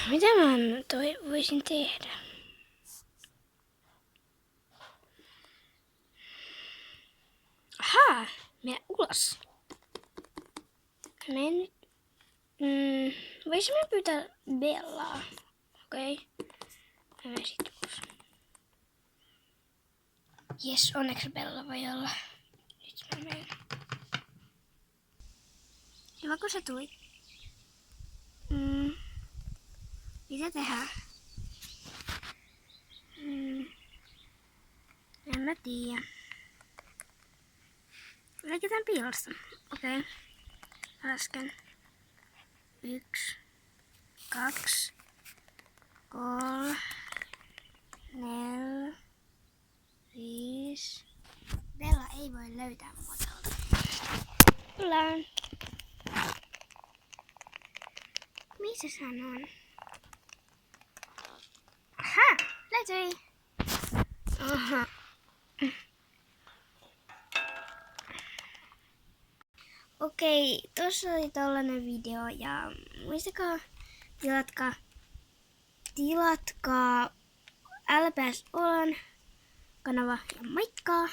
Mitä mä voisin tehdä? Ahaa, mene ulos. Me nyt... voisimme pyytää Bellaa. Okei. Mä sit ulos. Jes, onneksi Bella voi olla. Nyt mä menen. Hyvä kun sä tulit. Mitä tehdään? En mä tiedä. Leikitään piilossa. Okei. Lasken. 1, 2, 3, 4, 5. Bella ei voi löytää mua täältä. Tullaan. Missä hän on? Aha, löytyi. Aha. Okei, tuossa oli tollanen video ja muistakaa tilatkaa LPS Olan kanava ja moikka!